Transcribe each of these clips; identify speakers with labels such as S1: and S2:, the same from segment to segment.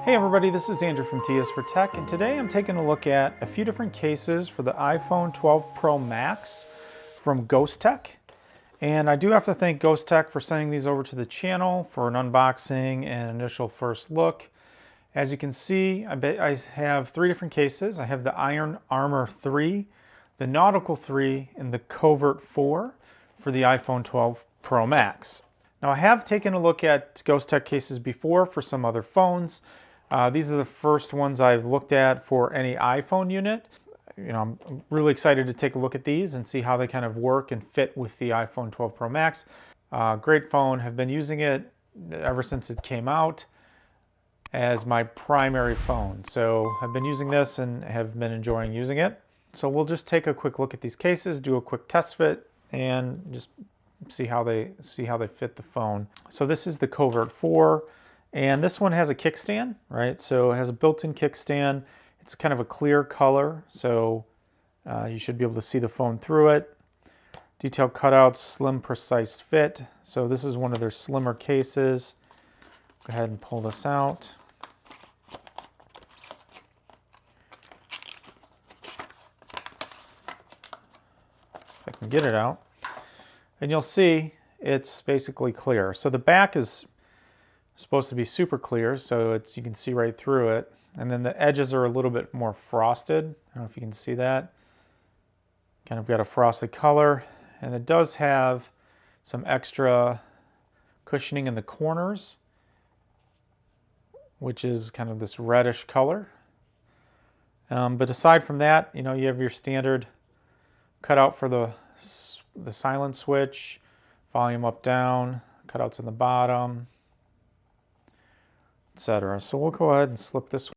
S1: Hey everybody, this is Andrew from T is for Tech, and today I'm taking a look at a few different cases for the iPhone 12 Pro Max from Ghostek. And I do have to thank Ghostek for sending these over to the channel for an unboxing and initial first look. As you can see, I have three different cases. I have the Iron Armor 3, the Nautical 3, and the Covert 4 for the iPhone 12 Pro Max. Now I have taken a look at Ghostek cases before for some other phones. These are the first ones I've looked at for any iPhone unit. I'm really excited to take a look at these and see how they kind of work and fit with the iPhone 12 Pro Max. Great phone, have been using it ever since it came out as my primary phone. So I've been using this and have been enjoying using it. So we'll just take a quick look at these cases, do a quick test fit, and just see how they fit the phone. So this is the Covert 4. And this one has a kickstand, right? So it has a built-in kickstand. It's kind of a clear color, so you should be able to see the phone through it. Detailed cutouts, slim, precise fit. So this is one of their slimmer cases. Go ahead and pull this out. If I can get it out. And you'll see it's basically clear. So the back is supposed to be super clear, so you can see right through it. And then the edges are a little bit more frosted. I don't know if you can see that. Kind of got a frosted color. And it does have some extra cushioning in the corners, which is kind of this reddish color. But aside from that, you have your standard cutout for the silent switch, volume up, down, cutouts in the bottom, etc. So we'll go ahead and slip this.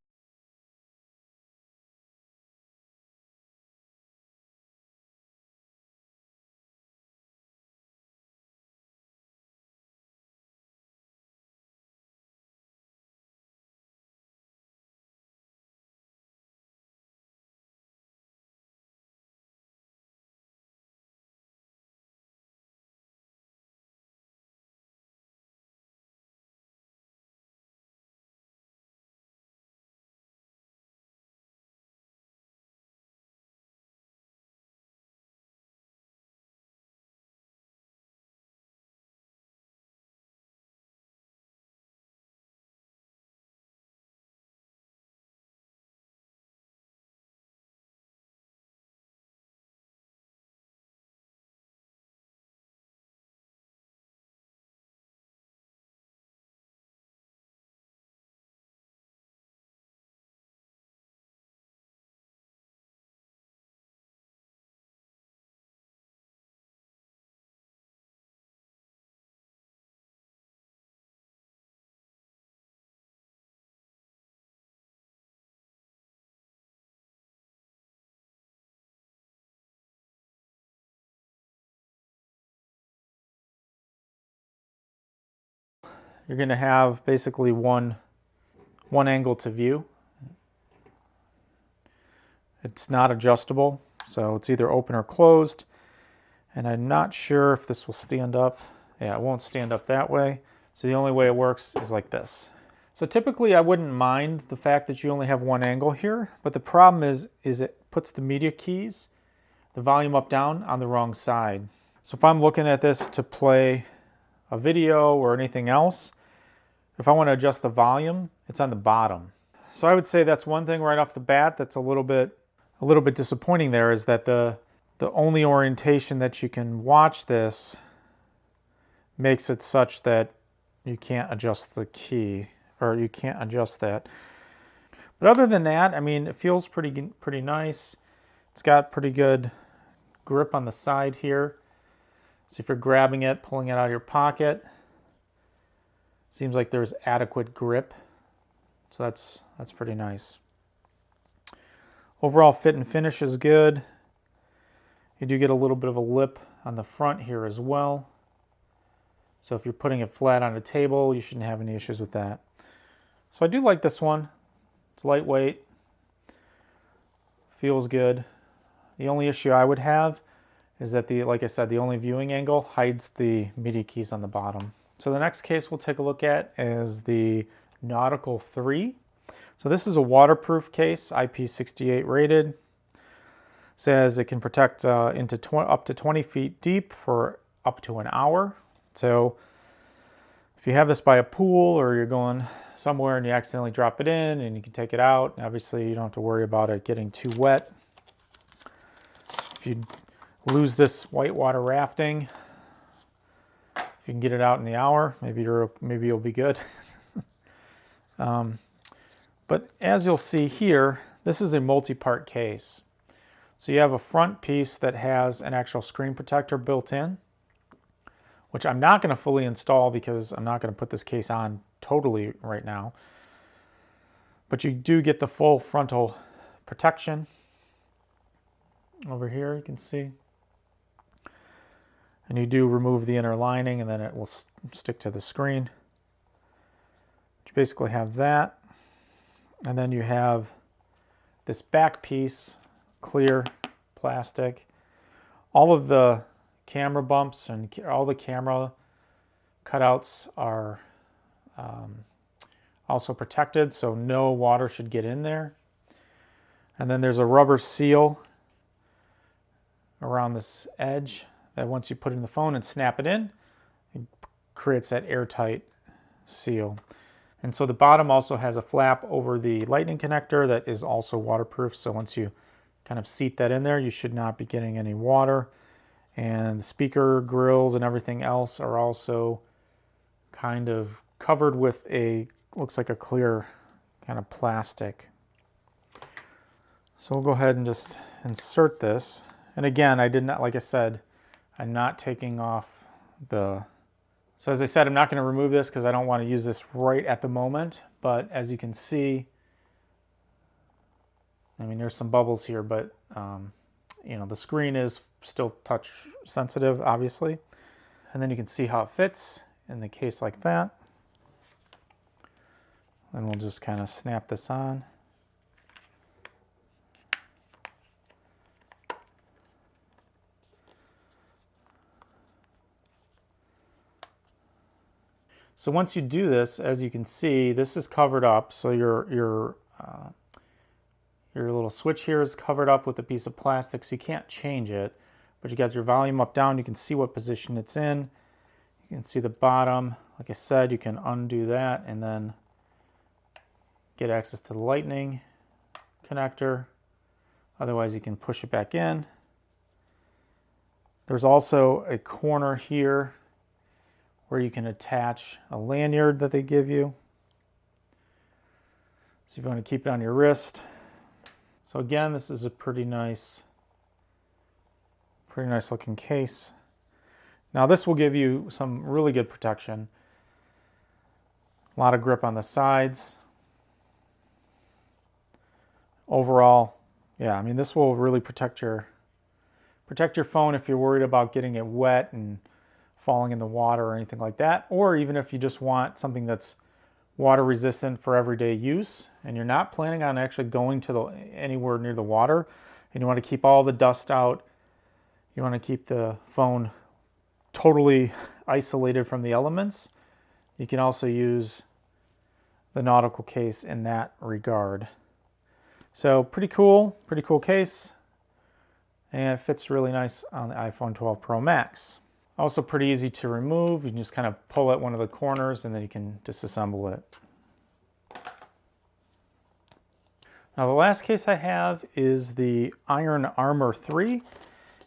S1: You're going to have basically one angle to view. It's not adjustable, so it's either open or closed. And I'm not sure if this will stand up. Yeah, it won't stand up that way. So the only way it works is like this. So typically I wouldn't mind the fact that you only have one angle here, but the problem is it puts the media keys, the volume up, down, on the wrong side. So if I'm looking at this to play a video or anything else, if I want to adjust the volume, it's on the bottom. So I would say that's one thing right off the bat that's a little bit disappointing there, is that the only orientation that you can watch this makes it such that you can't adjust the key, or you can't adjust that. But other than that, I mean, it feels pretty nice. It's got pretty good grip on the side here. So if you're grabbing it, pulling it out of your pocket, seems like there's adequate grip. So that's pretty nice. Overall fit and finish is good. You do get a little bit of a lip on the front here as well. So if you're putting it flat on a table, you shouldn't have any issues with that. So I do like this one. It's lightweight. Feels good. The only issue I would have is that, like I said, the only viewing angle hides the media keys on the bottom. So the next case we'll take a look at is the Nautical 3. So this is a waterproof case, IP68 rated. Says it can protect up to 20 feet deep for up to an hour. So if you have this by a pool or you're going somewhere and you accidentally drop it in and you can take it out, obviously you don't have to worry about it getting too wet. If you lose this whitewater rafting, if you can get it out in the hour, maybe you'll be good. But as you'll see here, this is a multi-part case. So you have a front piece that has an actual screen protector built in, which I'm not going to fully install because I'm not going to put this case on totally right now. But you do get the full frontal protection. Over here you can see. And you do remove the inner lining and then it will stick to the screen. You basically have that. And then you have this back piece, clear plastic. All of the camera bumps and all the camera cutouts are also protected, so no water should get in there. And then there's a rubber seal around this edge that once you put in the phone and snap it in, it creates that airtight seal. And so the bottom also has a flap over the lightning connector that is also waterproof. So once you kind of seat that in there, you should not be getting any water. And the speaker grills and everything else are also kind of covered with looks like a clear kind of plastic. So we'll go ahead and just insert this. And again, I did not, like I said, I'm not taking off so as I said, I'm not going to remove this because I don't want to use this right at the moment. But as you can see, I mean, there's some bubbles here, but you know, the screen is still touch sensitive, obviously. And then you can see how it fits in the case like that. And we'll just kind of snap this on. So once you do this, as you can see, this is covered up. So your little switch here is covered up with a piece of plastic, so you can't change it. But you got your volume up, down. You can see what position it's in. You can see the bottom. Like I said, you can undo that and then get access to the lightning connector. Otherwise, you can push it back in. There's also a corner here where you can attach a lanyard that they give you. So if you want to keep it on your wrist. So again, this is a pretty nice looking case. Now this will give you some really good protection. A lot of grip on the sides. Overall, yeah, I mean, this will really protect your phone if you're worried about getting it wet and falling in the water or anything like that, or even if you just want something that's water resistant for everyday use and you're not planning on actually going to anywhere near the water and you want to keep all the dust out, you want to keep the phone totally isolated from the elements, you can also use the Nautical case in that regard. So pretty cool case, and it fits really nice on the iPhone 12 Pro Max. Also pretty easy to remove. You can just kind of pull at one of the corners and then you can disassemble it. Now the last case I have is the Iron Armor 3.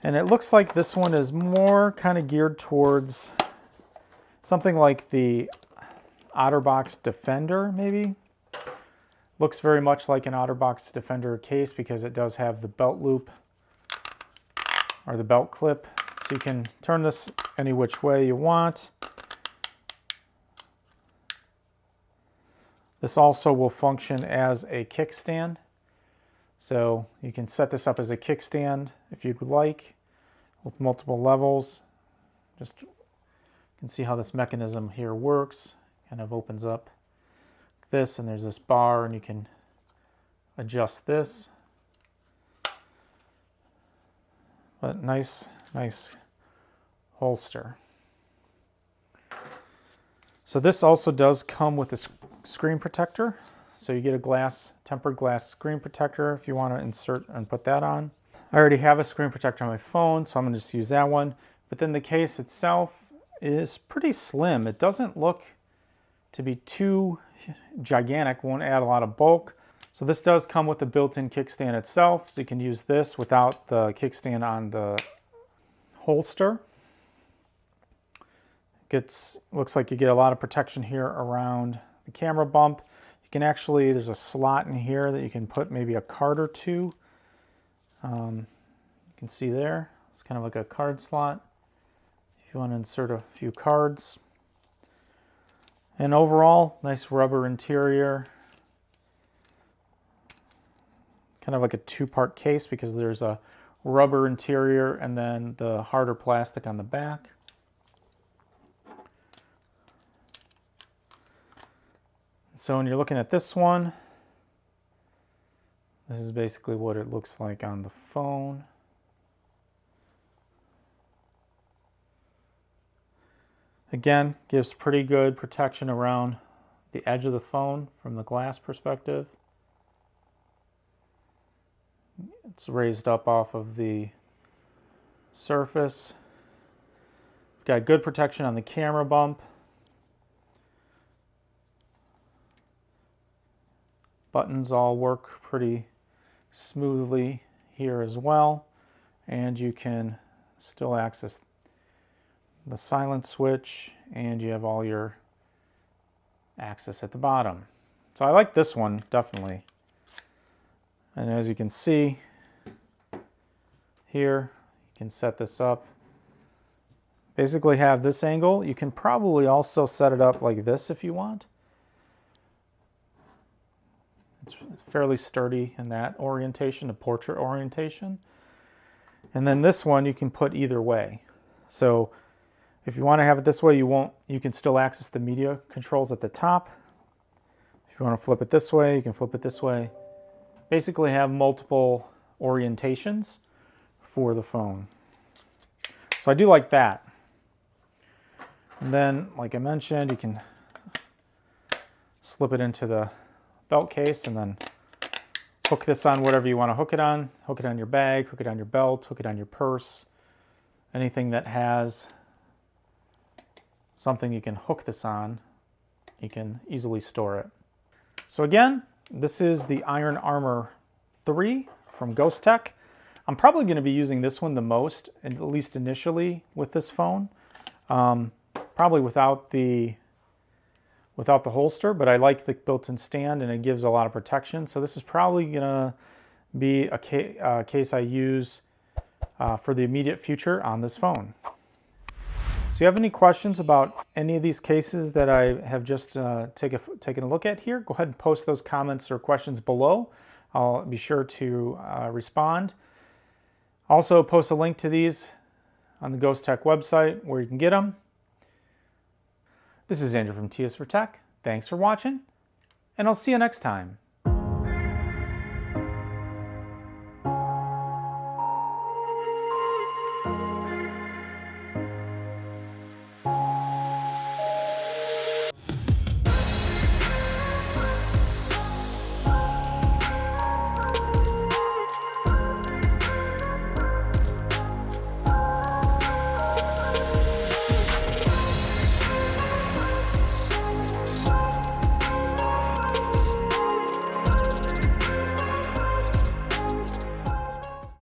S1: And it looks like this one is more kind of geared towards something like the OtterBox Defender, maybe. Looks very much like an OtterBox Defender case because it does have the belt loop or the belt clip. So you can turn this any which way you want. This also will function as a kickstand. So you can set this up as a kickstand if you'd like, with multiple levels. Just you can see how this mechanism here works. Kind of opens up this, and there's this bar, and you can adjust this. But nice holster. So this also does come with a screen protector. So you get a tempered glass screen protector if you want to insert and put that on. I already have a screen protector on my phone, so I'm going to just use that one. But then the case itself is pretty slim. It doesn't look to be too gigantic, won't add a lot of bulk. So this does come with the built-in kickstand itself, so you can use this without the kickstand on the holster. Looks like you get a lot of protection here around the camera bump. You can actually, there's a slot in here that you can put maybe a card or two. You can see there, it's kind of like a card slot if you want to insert a few cards. And overall, nice rubber interior. Kind of like a two-part case because there's a rubber interior and then the harder plastic on the back. So when you're looking at this one, this is basically what it looks like on the phone. Again, gives pretty good protection around the edge of the phone from the glass perspective. It's raised up off of the surface. Got good protection on the camera bump. Buttons all work pretty smoothly here as well. And you can still access the silent switch, and you have all your access at the bottom. So I like this one, definitely. And as you can see here, you can set this up. Basically have this angle. You can probably also set it up like this if you want. It's fairly sturdy in that orientation, a portrait orientation. And then this one you can put either way. So if you want to have it this way, you can still access the media controls at the top. If you want to flip it this way, you can flip it this way. Basically have multiple orientations for the phone. So I do like that. And then, like I mentioned, you can slip it into the belt case and then hook this on whatever you want to hook it on. Hook it on your bag, hook it on your belt, hook it on your purse. Anything that has something you can hook this on, you can easily store it. So again, this is the Iron Armor 3 from Ghostek. I'm probably going to be using this one the most, at least initially with this phone. Probably without the holster, but I like the built-in stand and it gives a lot of protection. So this is probably going to be a case I use for the immediate future on this phone. So you have any questions about any of these cases that I have just taken a look at here, go ahead and post those comments or questions below. I'll be sure to respond. Also post a link to these on the Ghostek website where you can get them. This is Andrew from TS for Tech. Thanks for watching, and I'll see you next time.